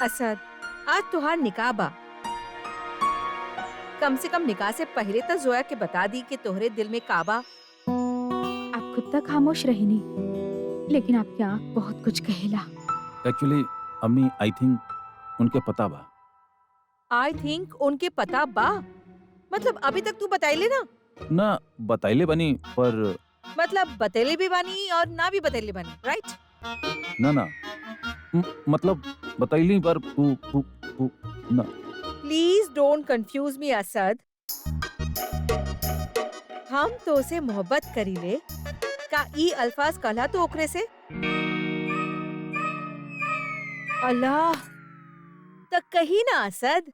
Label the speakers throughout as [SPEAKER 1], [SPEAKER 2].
[SPEAKER 1] असद, आज तुहार निकाह बा। कम से कम निकाह से पहले तो जोया के बता दी कि तोहरे दिल में काबा।
[SPEAKER 2] आप खुद तक खामोश रही नहीं, लेकिन आपकी आंख बहुत कुछ कहेला।
[SPEAKER 3] एक्चुअली अम्मी आई थिंक उनके पता बा।
[SPEAKER 1] आई थिंक उनके पता बा, मतलब अभी तक तू बताइले ना।
[SPEAKER 3] ना बताइले बनी पर
[SPEAKER 1] मतलब बतेले भी बानी और ना भी बतेले बानी, राइट?
[SPEAKER 3] ना मतलब बताइली पर ना।
[SPEAKER 1] Please don't confuse me Asad. हम तो से मोहब्बत करीले का ई अल्फाज कहला तो ओकरे से। अल्लाह, तो कही ना असद।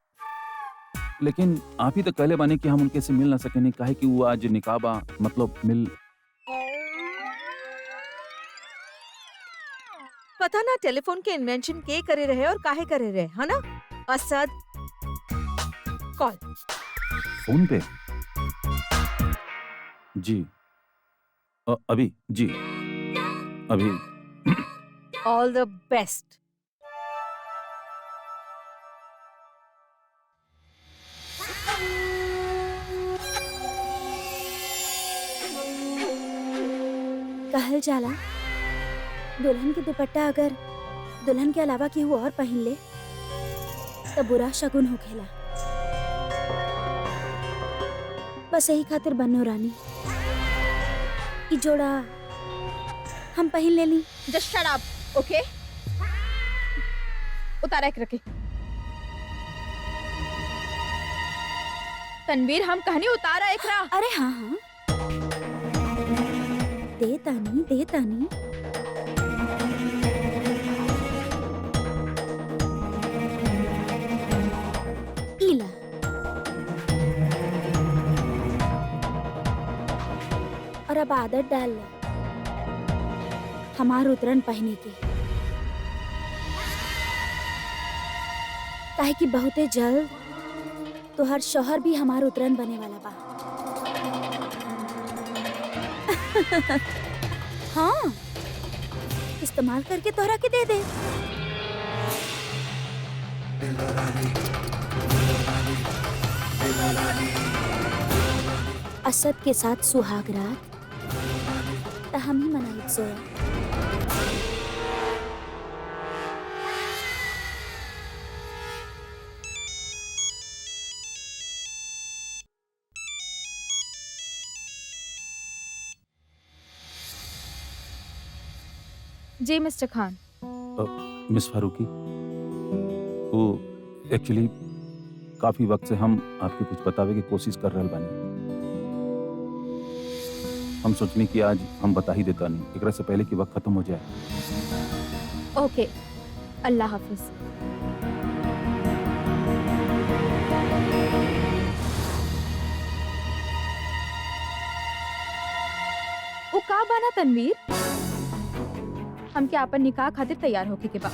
[SPEAKER 3] लेकिन आप ही तो कहले बानी कि हम उनके से मिल ना सके, नहीं काहे कि वो आज निकाह बा, मतलब मिल।
[SPEAKER 1] पता ना टेलीफोन के इन्वेंशन के करे रहे और काहे करे रहे, है ना असद? कॉल।
[SPEAKER 3] फोन पे? जी अभी जी अभी।
[SPEAKER 1] ऑल द बेस्ट।
[SPEAKER 4] कहल जाला दुल्हन के दुपट्टा अगर दुल्हन के अलावा केहू और पहन ले तो बुरा शगुन होखेला। बस यही खातिर बन्नो रानी ई जोड़ा हम पहन लेली।
[SPEAKER 2] जस्ट शट अप, ओके? उतारा एक रखे। तनवीर, हम कहनी उतारा एकरा।
[SPEAKER 4] अरे हाँ हाँ, दे तानी। इला और अब आदत डाल ला हमार उतरन पहने की, काहे कि बहुते जल्द तो हर शौहर भी हमार उतरन बने वाला बा। हाँ, इस्तेमाल करके तोहरा के दे दे। असद के साथ सुहाग रात त हम ही मनाई जोया।
[SPEAKER 2] जी मिस्टर खान।
[SPEAKER 3] मिस फारूकी, वो एक्चुअली काफी वक्त से हम आपके कुछ बतावे की कोशिश कर रहल बानी। हम सोचनी कि आज हम बता ही देता नहीं, एकरा से पहले कि वक्त खत्म हो जाए।
[SPEAKER 2] ओके, अल्लाह हाफिज। वो का बाना तनवीर? हम क्या अपन निकाह खातिर तैयार होके के बा?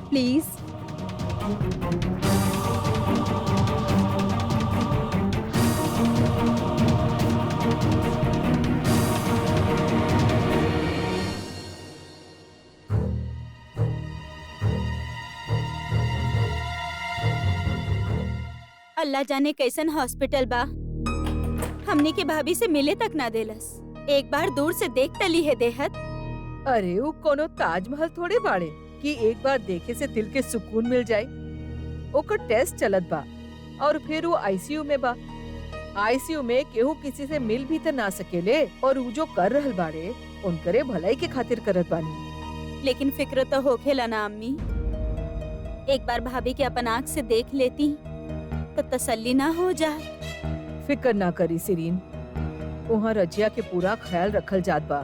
[SPEAKER 2] प्लीज।
[SPEAKER 4] अल्लाह जाने कैसन हॉस्पिटल बा, हमने के भाभी से मिले तक ना देलस। एक बार दूर से देख तली है देहत।
[SPEAKER 1] अरे वो कोनो ताजमहल थोड़े बाड़े कि एक बार देखे से दिल के सुकून मिल जाए। ओकर टेस्ट चलत बा और फिर वो आईसीयू में बा। आईसीयू में केहू किसी से मिल भी त ना सकेले और वो जो कर रहल बाड़े उनकरे भलाई के खातिर करत बानी।
[SPEAKER 4] लेकिन फिक्र तो होखेला ना अम्मी, एक बार भाभी के अपन आँख से देख लेती तो तसल्ली ना हो जाए।
[SPEAKER 1] फिक्र ना करी सिरीन, वहाँ रजिया के पूरा ख्याल रखल जात बा।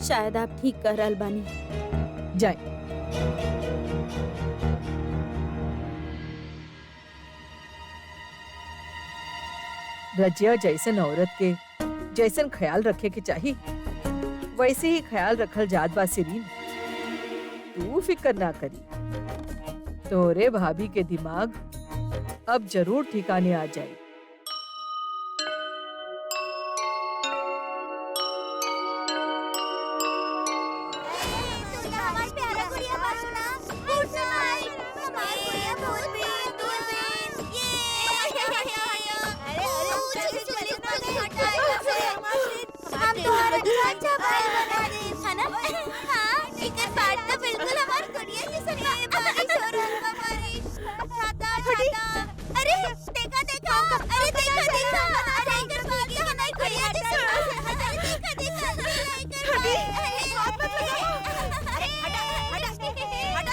[SPEAKER 4] शायद आप ठीक कह रहल बानी।
[SPEAKER 1] जाए। रजिया जैसन औरत के जैसन ख्याल रखे के चाहिए वैसे ही ख्याल रखल जात बा सिरीन। तू फिक्र ना करी, तोरे भाभी के दिमाग अब जरूर ठिकाने आ जाए।
[SPEAKER 4] हम तुम्हारा अच्छा भाई बना दे है ना? हाँ, इकर बात तो बिल्कुल हमार कुड़िया जैसा बारिश हो रहा है बारिश। छाता छाता। अरे देखा देखा। अरे देखा देखा। अरे इकर बात तो हमारी कुड़िया जैसा। अरे देखा देखा। इकर बात मत लगाओ। अरे हटा तू हटा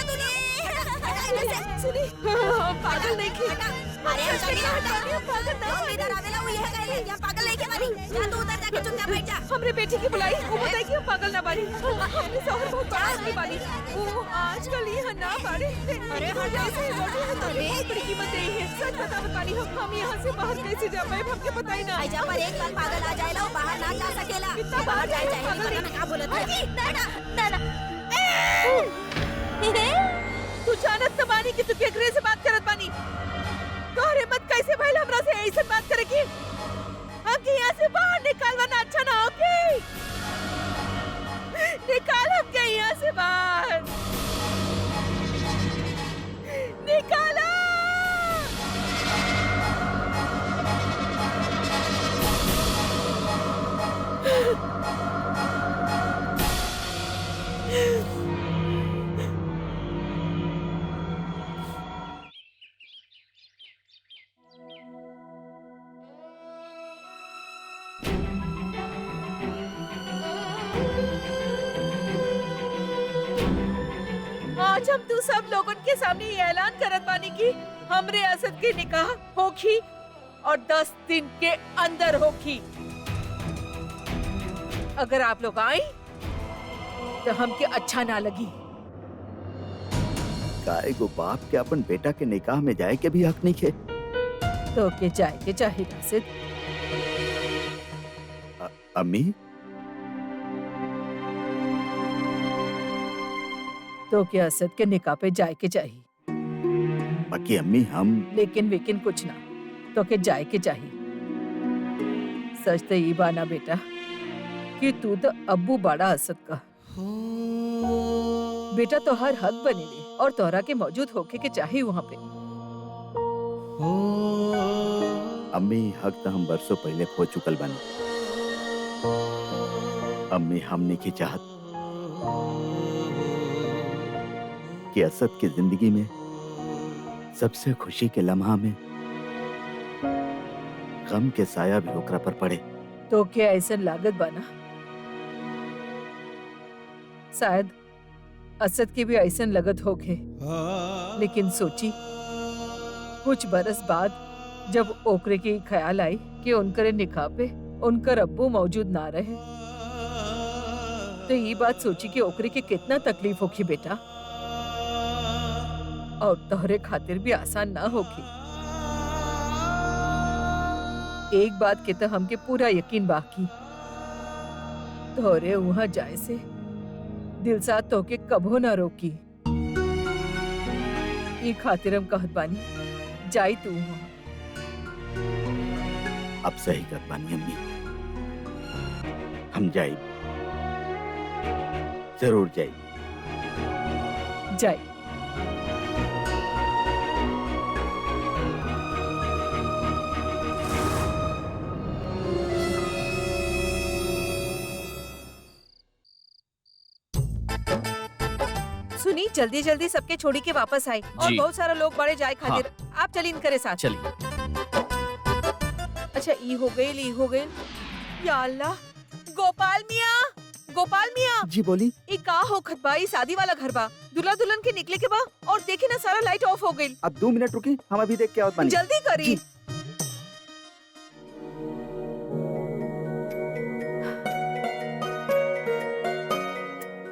[SPEAKER 1] सुनी पागल नहीं की।
[SPEAKER 4] अरे हटा पागल नहीं इधर आवेला वो यह गए या पागल नहीं के बानी जा तू उधर जाके चुपचाप बैठ जा।
[SPEAKER 1] हमरे बेटी की बुलाई वो बताई कि हम पागल ना बानी। हमने शहर बहुत पागल की बानी। वो आजकल ये ना बाड़े। अरे हम ऐसे ही बोले हैं तो बहुत बड़ी कीमत रही है। सच बता बतानी हम यहाँ से बाहर कैसे जा पाए हमके पता ही ना।
[SPEAKER 4] आइजा पर एक बार पागल आ जाएला वो बाहर ना जा सकेला।
[SPEAKER 1] कितना
[SPEAKER 4] बाहर जाए
[SPEAKER 1] पागल
[SPEAKER 4] जाए
[SPEAKER 1] है,
[SPEAKER 4] पता ना क्या बोलत है। ना
[SPEAKER 1] तू जानत न बानी कि तू केकरे से बात करत बानी। तोहरे मत कैसे भाई हमरा से ऐसे बात करे की हमके यहाँ से बाहर निकालवाना अच्छा ना होगी। निकाल हमके यहाँ से बाहर निकालो। आज हम तू सब लोगन के सामने ये ऐलान करत बानी कि हमरे असद के निकाह होखी और 10 दिन के अंदर होखी। अगर आप लोग आए तो हमके अच्छा ना लगी।
[SPEAKER 5] काय गो बाप के अपन बेटा के निकाह में जाए के भी हक नहीं है।
[SPEAKER 1] तो के जाए के चाहे असद।
[SPEAKER 5] अम्मी
[SPEAKER 1] तो के असद के निकाह पे जाए के चाहिए।
[SPEAKER 5] बाकी अम्मी हम
[SPEAKER 1] लेकिन कुछ ना तो के जाए के चाहिए। सच तो ये बाना बेटा कि तू तो अब्बू बड़ा असद का बेटा तो हर हक बने ले और तोहरा के मौजूद होके के चाहिए वहाँ पे।
[SPEAKER 5] अम्मी हक तो हम बरसों पहले खो चुकल बानी। अम्मी हमने की चाहत कि असद की जिंदगी में सबसे खुशी के लम्हा में गम के साया भी ओकरा पर पड़े।
[SPEAKER 1] तो क्या ऐसा लागत बना शायद असद की भी ऐसा लगत होके। लेकिन सोची कुछ बरस बाद जब ओकरे की ख्याल आई कि उनकरे निकाह पे उनकर अब्बू मौजूद ना रहे तो ये बात सोची कि ओकरे के कितना तकलीफ होगी बेटा और तोहरे खातिर भी आसान ना होगी। एक बात के तो हमके पूरा यकीन बाकी तोहरे वहां जाए से दिलसाद तो के कबो ना रोकी। ये खातिर हम कहत बानी जाई तू वहां।
[SPEAKER 5] अब सही कर बानी अम्मी हम जाए जरूर जाए।
[SPEAKER 1] जाई। सुनी जल्दी जल्दी सबके छोड़ी के वापस आए और
[SPEAKER 6] जी।
[SPEAKER 1] बहुत सारा लोग बड़े जाए खातिर। आप चलिए इनकरे साथ।
[SPEAKER 6] चलिए।
[SPEAKER 1] अच्छा ई हो गई या अल्लाह। गोपाल मियाँ
[SPEAKER 5] जी बोली।
[SPEAKER 1] ई का हो खतबाई शादी वाला घर बा दूल्हा दुल्हन के निकले के बा और देखे ना सारा लाइट ऑफ हो गई।
[SPEAKER 5] अब 2 मिनट रुकी हम अभी देख के आवत बानी।
[SPEAKER 1] जल्दी करी।
[SPEAKER 5] जी।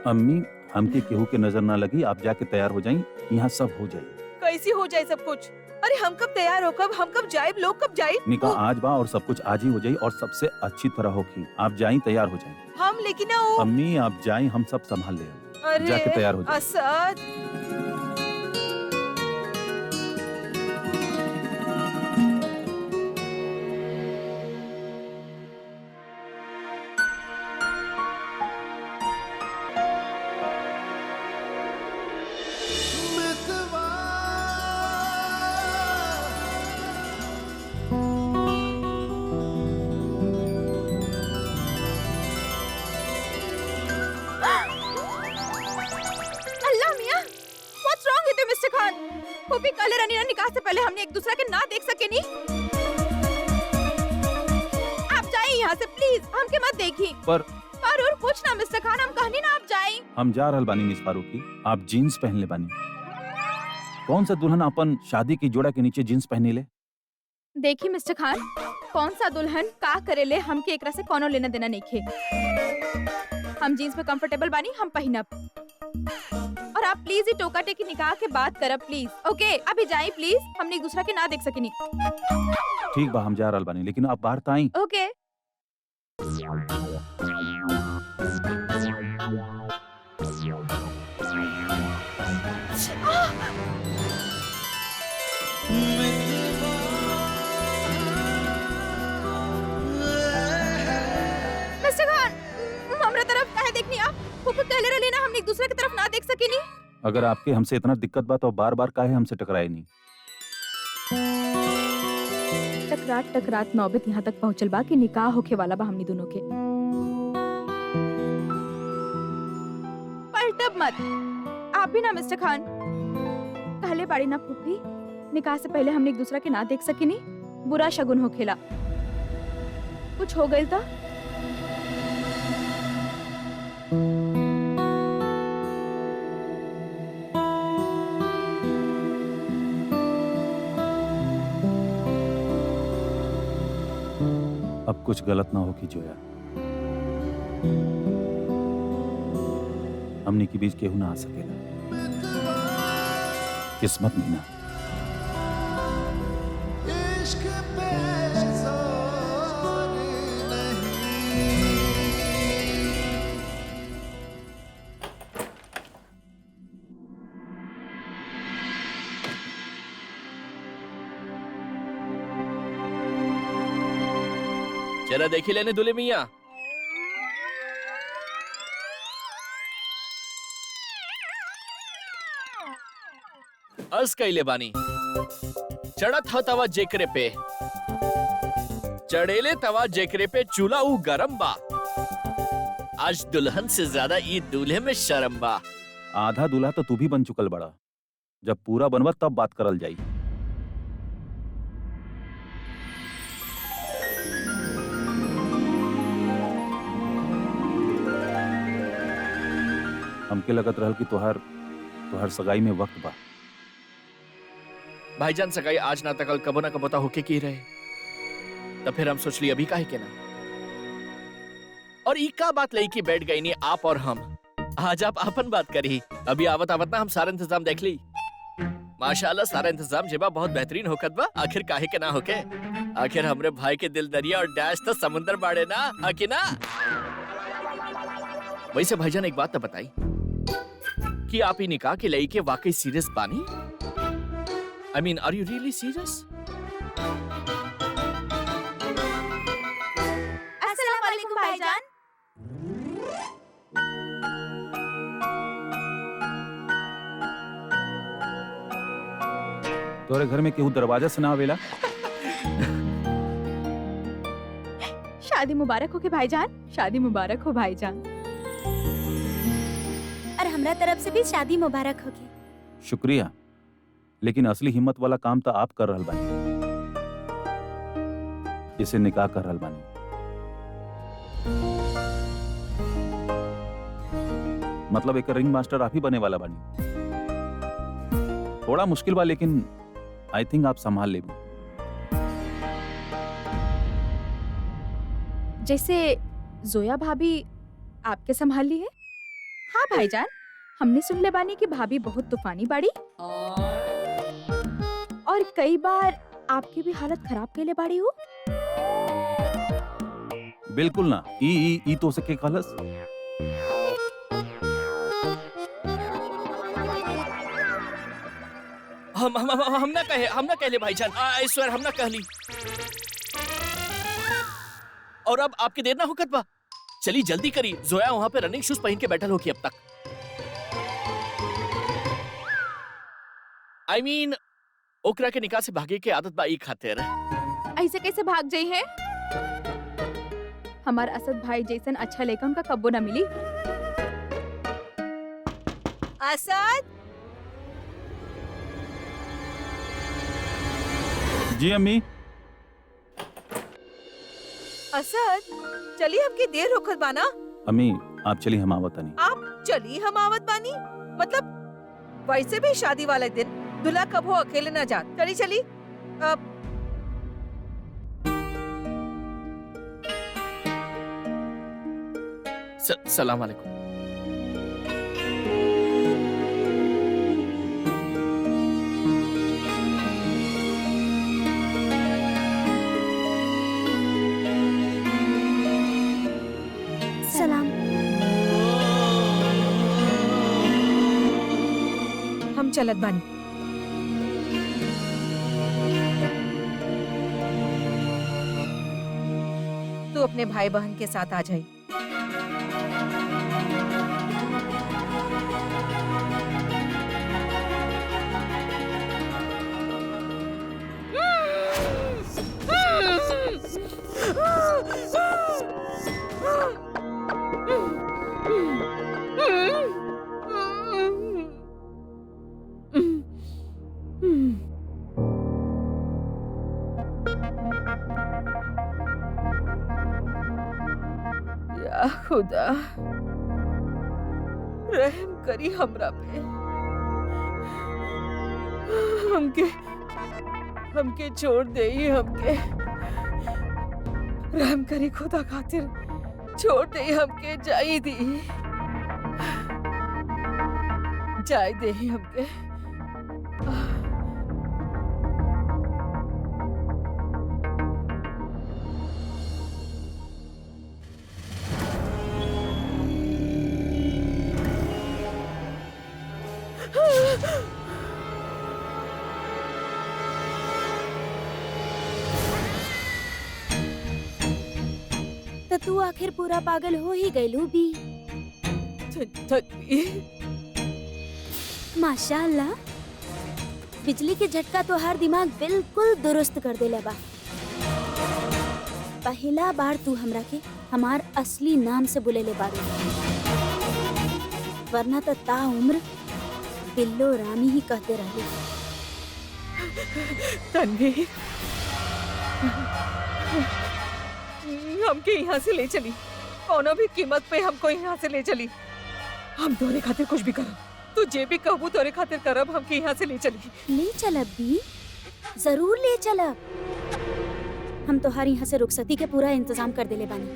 [SPEAKER 3] अम्मी हमके केहू के नजर ना लगी। आप जाके तैयार हो जाएं, यहाँ सब हो जाए।
[SPEAKER 1] कैसी हो जाए सब कुछ। अरे हम कब तैयार हो कब हम कब जाए लोग कब जाए।
[SPEAKER 3] निकाह आज बा और सब कुछ आज ही हो जाए और सबसे अच्छी तरह होगी। आप जाएं तैयार हो जाएं।
[SPEAKER 1] हम लेकिन ना वो
[SPEAKER 3] अम्मी आप जाएं हम सब संभाल ले।
[SPEAKER 1] अरे
[SPEAKER 3] जाके तैयार हो जाए।
[SPEAKER 1] असद
[SPEAKER 2] देनी। आप जाइए यहाँ से प्लीज, हमके मत देखी।
[SPEAKER 3] पर
[SPEAKER 2] और कुछ ना मिस्टर खान, हम कहनी ना आप जाइए।
[SPEAKER 3] हम जा रहल बानी मिस फारूकी। आप जीन्स पहन ले बानी। कौन सा दुल्हन अपन शादी की जोड़ा के नीचे जीन्स पहने ले?
[SPEAKER 2] देखी मिस्टर खान, कौन सा दुल्हन का करेले हमके एकरा से कोनो लेना देना नहीं खे। हम जीन्स में कंफर्टेबल बानी, हम पहनब। और आप प्लीज ही टोका टेकी निकाह के बात करब प्लीज। ओके अभी जाइए प्लीज, हमने एक दूसरा के ना देख सकेनी।
[SPEAKER 3] ठीक बा, हम जा रहल बानी, लेकिन आप बाहर त आई।
[SPEAKER 2] ओके मिस्टर खान, हमरा तरफ काहे देखनी आप? फूफू कहले रहली ना हमने एक दूसरे की तरफ ना देख सकेनी।
[SPEAKER 3] अगर आपके हमसे इतना दिक्कत बा तो बार बार काहे हमसे टकराए नहीं?
[SPEAKER 2] टकरात टकरात नौबत यहाँ तक पहुँचल बा कि निकाह होके वाला बा हमनी दोनों के। पलटब मत आप भी ना मिस्टर खान। कहले बाड़ी ना फूफी, निकाह से पहले हमने एक दूसरा के ना देख सकेनी, बुरा शगुन होखेला। कुछ हो गइल था?
[SPEAKER 3] अब कुछ गलत ना हो कि जोया, हमने के बीच केहू ना आ सकेला। किस्मत में ना।
[SPEAKER 6] जरा देखी लेने दुल्हे मियाँ। अर्ज कइले बानी, चढ़त ह तवा जेकरे पे, चढ़ेले तवा जेकरे पे चूल्हा ऊ गरम बा। आज दुल्हन से ज्यादा ई दूल्हे में शर्म बा।
[SPEAKER 3] आधा दूल्हा तो तू भी बन चुकल बड़ा। जब पूरा बनवा तब बात करल जाई। हमके लगत रहल कि तोहर सगाई में वक्त बा।
[SPEAKER 6] भाईजान सगाई आज ना तकल कबो ना कबो ता होके की रहे, तब फिर हम सोच ली अभी काहे के ना। और ई का बात लई की बैठ गई नहीं आप और हम। आज आप अपन बात करी। अभी आवत आवत ना हम सारा इंतजाम देख ली। माशाल्लाह सारा इंतजाम जेबा बहुत बेहतरीन होकत बा। आखिर काहे के ना होके? आखिर हमरे भाई के दिल दरिया और डैश तो समुंदर बाड़े ना, आके ना। वैसे भाईजान एक बात तो बताई कि आप ही निकाह के लई के वाकई सीरियस बानी? I mean, are you really serious?
[SPEAKER 2] अस्सलाम वालेकुम भाईजान।
[SPEAKER 3] तोरे घर में केहू दरवाजा से ना आवेला?
[SPEAKER 2] शादी मुबारक हो के भाईजान, शादी मुबारक हो भाईजान।
[SPEAKER 4] और हमरा तरफ से भी शादी मुबारक होगी।
[SPEAKER 3] शुक्रिया, लेकिन असली हिम्मत वाला काम तो आप कर रहल बानी। इसे निकाह कर रहल बानी। मतलब एक रिंग मास्टर आप ही बने वाला बानी। थोड़ा मुश्किल बा, लेकिन आई थिंक आप संभाल लेबू।
[SPEAKER 2] जैसे जोया भाभी आपके संभाल ली है। हाँ भाईजान, हमने सुन ले बानी कि भाभी बहुत तूफानी बाड़ी और कई बार आपकी भी हालत खराब कैले बाड़ी हो।
[SPEAKER 3] बिल्कुल ना। ई तो सके खलस।
[SPEAKER 6] हम ना कहले भाईजान। आई स्वेयर हम ना कहली। और अब आपकी देर ना होकत बा। चली जल्दी करी। जोया वहाँ पे रनिंग शूज पहन के बैठल होगी अब तक। I mean, ओकरा के निकाह से भागे के आदत बा ई खातिर।
[SPEAKER 2] ऐसे कैसे भाग जाई है? हमार असद भाई जैसन अच्छा लेकर उनका कब्बो ना मिली।
[SPEAKER 1] असद,
[SPEAKER 3] जी अम्मी।
[SPEAKER 1] असद चलिए हमके देर होखत बाना।
[SPEAKER 3] अम्मी आप चली, हम आवत नहीं।
[SPEAKER 1] आप चली हम आवत बानी मतलब वैसे भी शादी वाले दिन दूल्हा कब हो अकेले ना जात। चली चली अब
[SPEAKER 6] सलाम वालेकुम।
[SPEAKER 4] सलाम।
[SPEAKER 1] हम चलत बानी। तू अपने भाई बहन के साथ आ जाई। या खुदा रहम करी हमरा पे। हमके छोड़ दे ही हमके। रहम करी खुदा खातिर छोड़ दे हमके। जाई दी जाई दे ही हमके।
[SPEAKER 4] तो तू आखिर पूरा पागल हो ही गईलू बी। माशाअल्लाह, बिजली के झटका तो हर दिमाग बिल्कुल दुरुस्त कर देले बा। पहला बार तू हमरा के हमार असली नाम से बुलेले बारू, वरना तो ता उम्र बिल्लो रानी ही कहते रहली।
[SPEAKER 1] तन्वीर हमके यहाँ से ले चली। कोनो भी कीमत पे हमको यहाँ से ले चली। हम तोरे खातिर कुछ भी करब। तू जे भी कहबू तोरे खातिर करब। हमके यहाँ से ले चली।
[SPEAKER 4] ले चलब बी, जरूर ले चलब। हम तोहार यहाँ से रुखसती के पूरा इंतजाम कर देले बानी।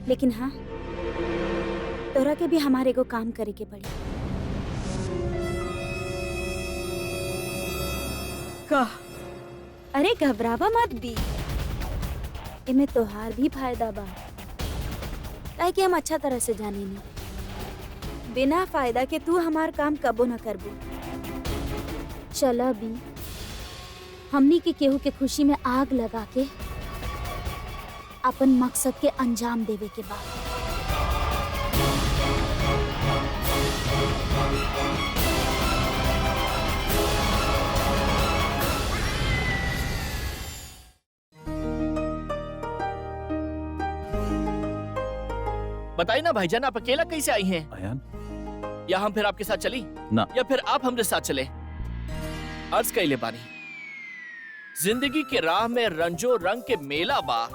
[SPEAKER 4] लेकिन हाँ, तोरा के भी हमारे एगो काम करे के पड़ी।
[SPEAKER 1] का?
[SPEAKER 4] अरे घबरावा मत बी, इमे तोहार भी फायदा बा। काहे कि हम अच्छा तरह से जाने नहीं, बिना फायदा के तू हमार काम कबो न करबू। चला बी, हमनी के केहू के खुशी में आग लगा के अपन मकसद के अंजाम देवे के बाद।
[SPEAKER 6] बताइए ना भाईजान, आप अकेला कैसे आई हैं?
[SPEAKER 3] आयान
[SPEAKER 6] या हम फिर आपके साथ चली
[SPEAKER 3] ना।
[SPEAKER 6] या फिर आप हमरे साथ चले? अर्ज कैले बानी, जिंदगी के राह में रंजो रंग के मेला बा।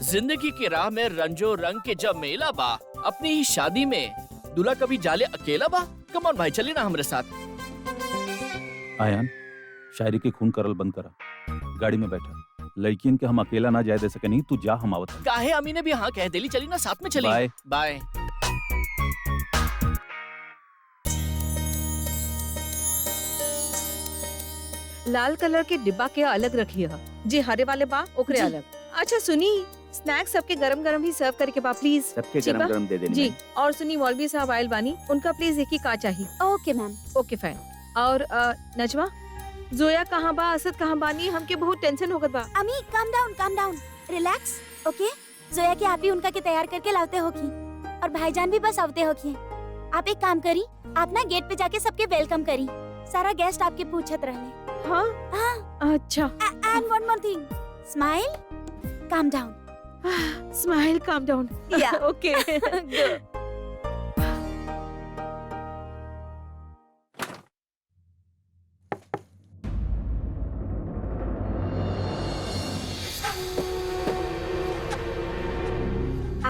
[SPEAKER 6] जिंदगी के राह में रंजो रंग के जब मेला बा, अपनी ही शादी में दूल्हा कभी जाले अकेला बा। कम ऑन भाई, चली ना हमरे साथ।
[SPEAKER 3] आयान, शायरी के खून करल बंद करा। गाड़ी में बैठा। लड़कियन के हम अकेला ना जाए दे सके। नहीं तू जा, हम आवत हन।
[SPEAKER 6] काहे अमी ने भी हाँ कह देली। चली ना साथ में चली।
[SPEAKER 3] बाय।
[SPEAKER 6] बाय।
[SPEAKER 1] लाल कलर के डिब्बा के अलग रखिए। जी हरे वाले बा ओकरे
[SPEAKER 4] जी।
[SPEAKER 1] अलग। अच्छा सुनी, स्नैक्स सबके गरम गरम ही सर्व करके बा प्लीज।
[SPEAKER 5] सबके
[SPEAKER 1] ठीक
[SPEAKER 5] गरम
[SPEAKER 1] बा?
[SPEAKER 5] गरम दे देनी।
[SPEAKER 1] जी। और सुनी, मौलवी साहब आयल बानी, उनका प्लीज एक ही का चाहिए।
[SPEAKER 4] ओके मैम।
[SPEAKER 1] ओके फाइन। और नजमा, जोया कहाँ बा, असद कहाँ बानी? हमके बहुत टेंशन होगत बा।
[SPEAKER 4] अमी काम डाउन, रिलैक्स। ओके, जोया के आप ही उनका के तैयार करके लाते होगी, और भाईजान भी बस आवते होगी। आप एक काम करी, आप ना गेट पे जाके सबके वेलकम करी। सारा गेस्ट आपके पूछत रहले।
[SPEAKER 1] हाँ
[SPEAKER 4] हाँ,
[SPEAKER 1] अच्छा।
[SPEAKER 4] And one more thing, smile, calm down.
[SPEAKER 1] Smile, calm down.
[SPEAKER 4] या
[SPEAKER 1] ओके।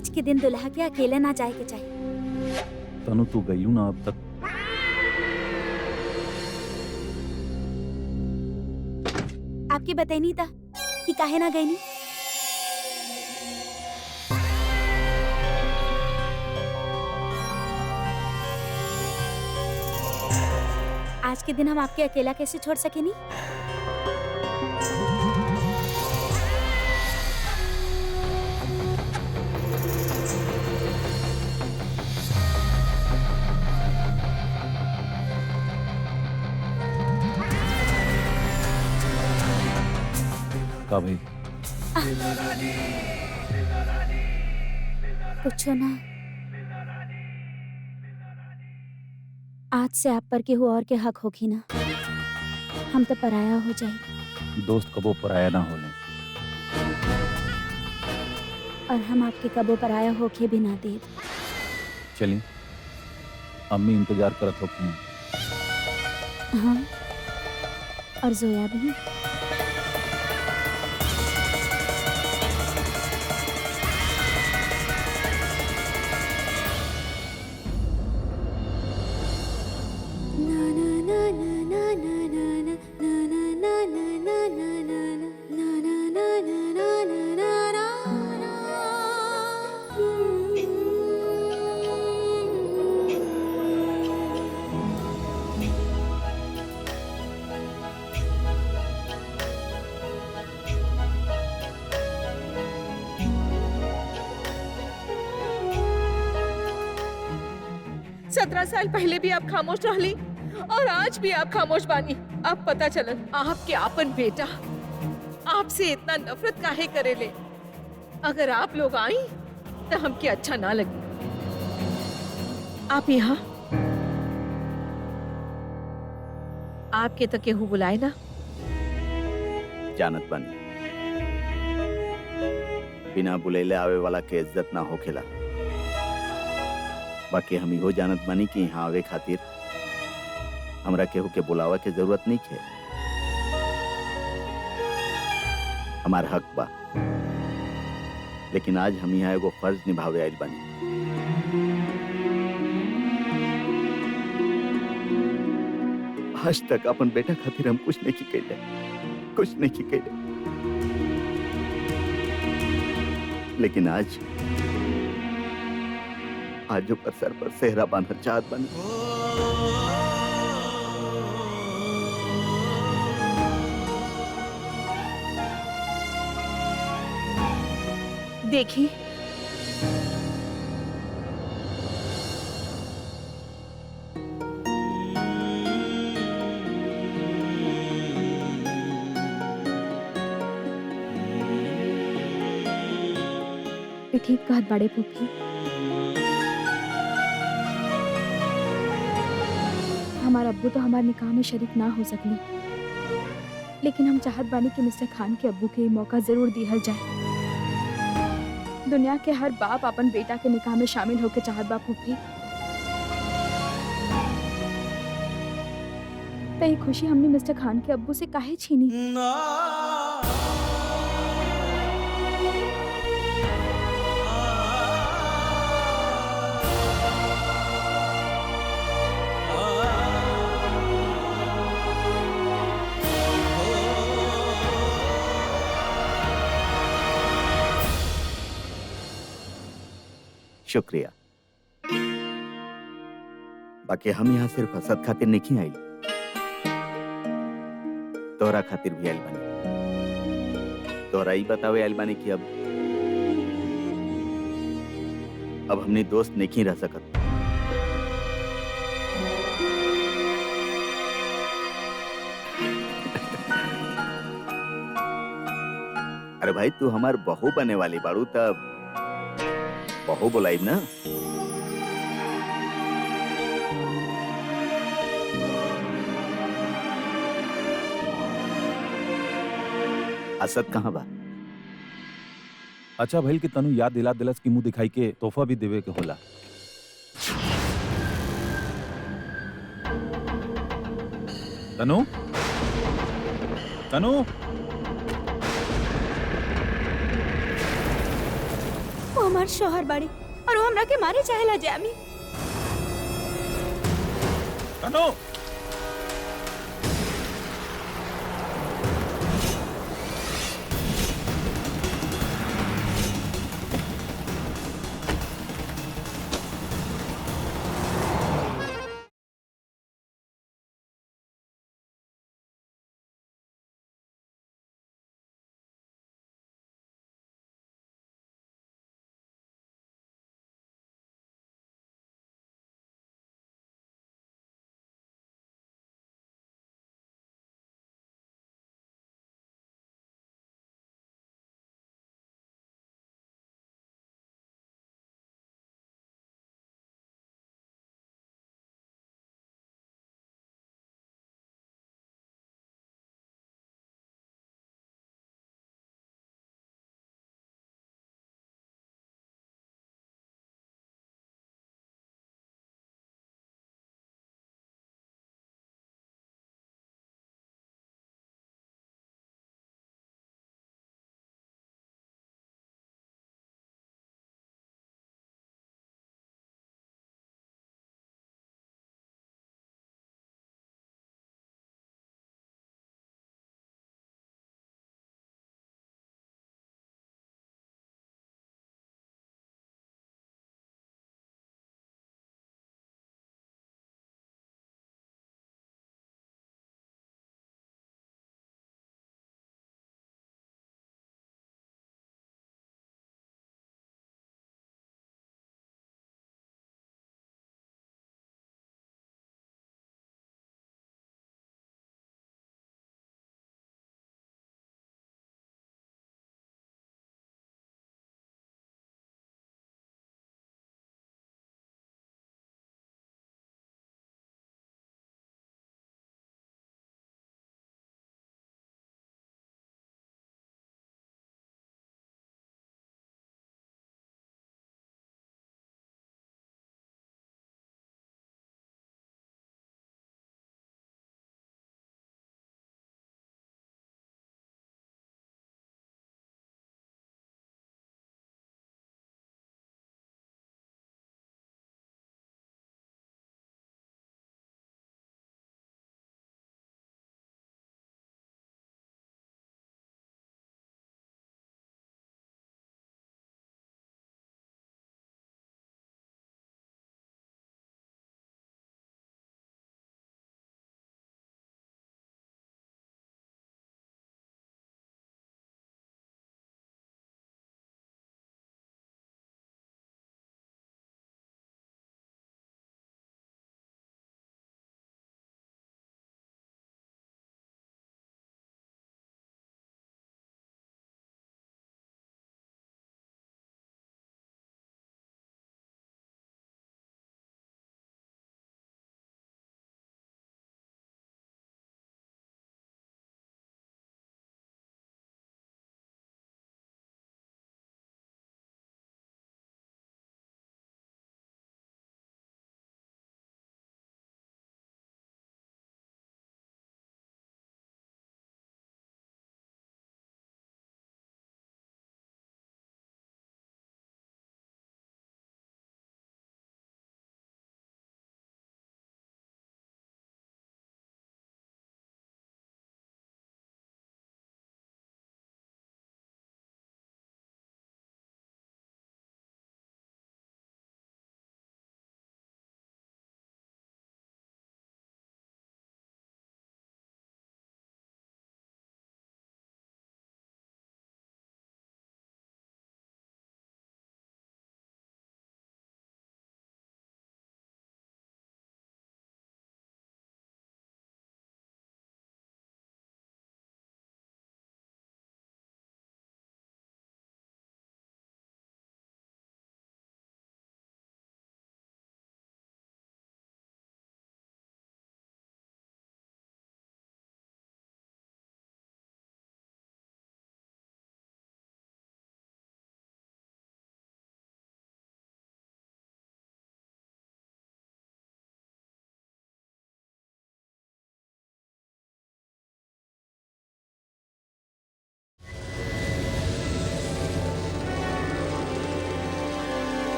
[SPEAKER 4] आज के दिन दुल्हा के अकेले ना जाए के चाहिए।
[SPEAKER 3] तनु तू गई ना अब तक।
[SPEAKER 4] आपकी बताई था कि काहे ना गई। आज के दिन हम आपके अकेला कैसे छोड़ सके नहीं?
[SPEAKER 3] का भाई?
[SPEAKER 4] पूछो ना। आज से आप पर केहू और के हक होगी ना। हम तो पराया हो जाए
[SPEAKER 3] दोस्त कबो पराया ना होले।
[SPEAKER 4] और हम आपके कबो पराया होके भी ना दे।
[SPEAKER 3] चलिए, अम्मी इंतजार करत होती।
[SPEAKER 4] हाँ, और जोया भी।
[SPEAKER 1] सत्रह साल पहले भी आप खामोश रहली और आज भी आप खामोश बानी। अब पता चलल आपके आपन बेटा आपसे इतना नफरत काहे करेले। अगर आप लोग आई तो हमके अच्छा ना लगे। आप यहाँ आपके तो केहू बुलाए ना।
[SPEAKER 5] जानत बानी बिना बुलेले आवे वाला के इज्जत ना होखेला। बाकी हम इहो जानत बानी कि यहाँ आवे खातिर हमरा केहू के बुलावा के जरूरत नहीं है। हमार हक बा, लेकिन आज हम यहाँ एगो फर्ज निभावे आइल बानी। आज तक अपन बेटा खातिर हम कुछ नहीं कैले, कुछ नहीं कैले, लेकिन आज ओकर सर पर सेहरा बांधल चाहत बानी।
[SPEAKER 1] देखी
[SPEAKER 2] ठीक कहत बाड़े पुप्पी। हमारा अब्बू तो हमारे निकाह में शरीक ना हो सकली, लेकिन हम चाहत बानी कि मिस्टर खान के अब्बू के ये मौका जरूर दिहल जाए। दुनिया के हर बाप अपन बेटा के निकाह में शामिल होके चाहत बा पुप्पी। तो ये खुशी हमने मिस्टर खान के अब्बू से काहे छीनी?
[SPEAKER 5] शुक्रिया। बाकी हम यहाँ सिर्फ हसद खातिर नहीं आई, तोरा खातिर भी आइल बानी। तोरा ही बतावे आइल बानी कि अब हमने दोस्त नहीं रह सकत। अरे भाई, तू हमार बहू बने वाली बाड़ू, तब बहू बुलाई ना। असद कहाँ बा?
[SPEAKER 3] अच्छा भइल कि तनु याद दिला दिलस की मुंह दिखाई के तोहफा भी देवे के होला। तनु, तनु,
[SPEAKER 4] ओ
[SPEAKER 2] हमार शोहर बाड़ी और वो हमरा के मारे चाहेला जामी।
[SPEAKER 3] तनु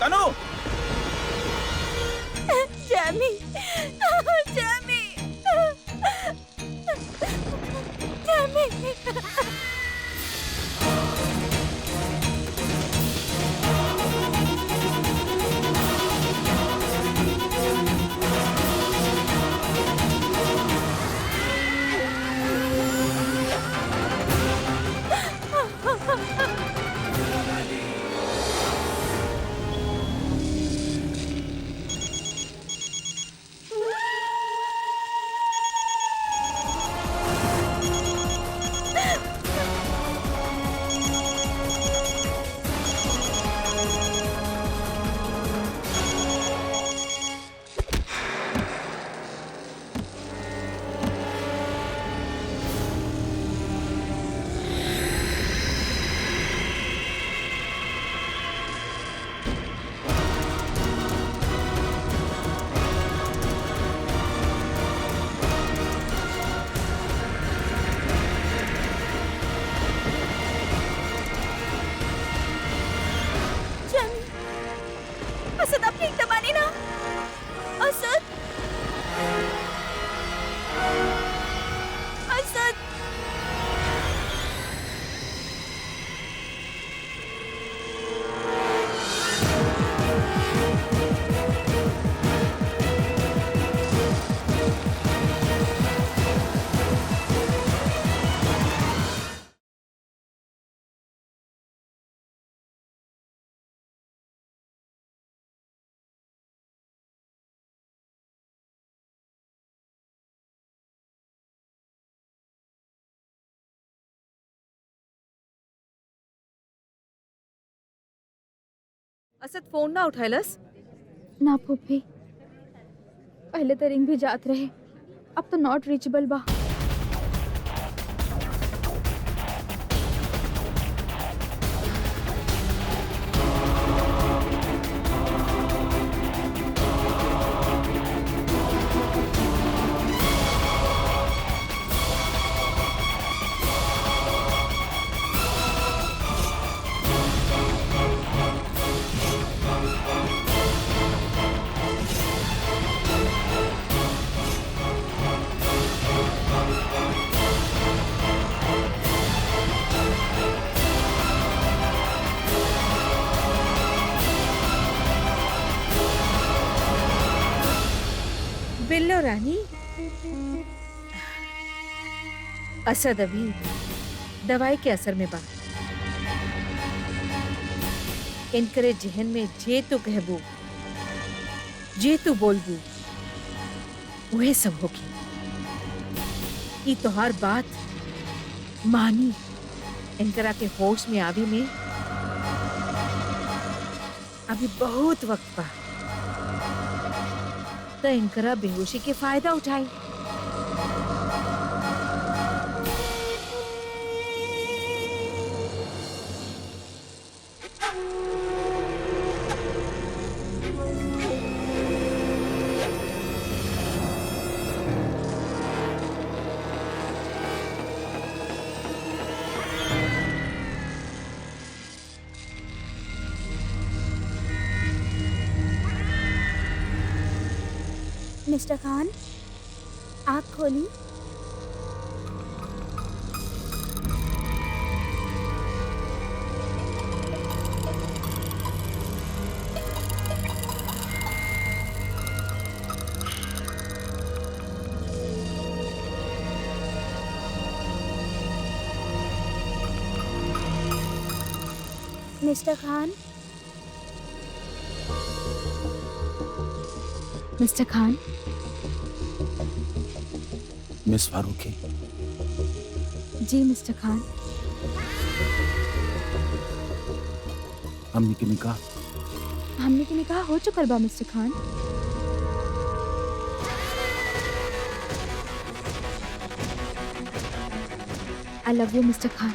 [SPEAKER 3] तनु
[SPEAKER 4] जैमी जैमी जैमी असद अपनी दबानी ना असद असद
[SPEAKER 1] असद फोन ना उठायलस?
[SPEAKER 2] ना फूफी, पहले तो रिंग भी जात रहे, अब तो नॉट रीचेबल बा।
[SPEAKER 1] बिल्लो रानी, असद अभी दवाई के असर में बा। इनकरे जहन में जे तू कहबू, जे तू बोलबू, वह सब होगी। ई तोहार बात मानी इनकरा के होश में आवी में अभी बहुत वक्त बा। तो इनकरा बेहोशी के फायदा उठाई।
[SPEAKER 4] मिस्टर खान, आँख खोली। मिस्टर खान,
[SPEAKER 2] मिस्टर खान,
[SPEAKER 3] मिस फारूकी,
[SPEAKER 2] जी मिस्टर खान।
[SPEAKER 3] हमने की निकाह
[SPEAKER 2] हमने की निकाह हो चुकल बा mister Khan. I love you mister Khan.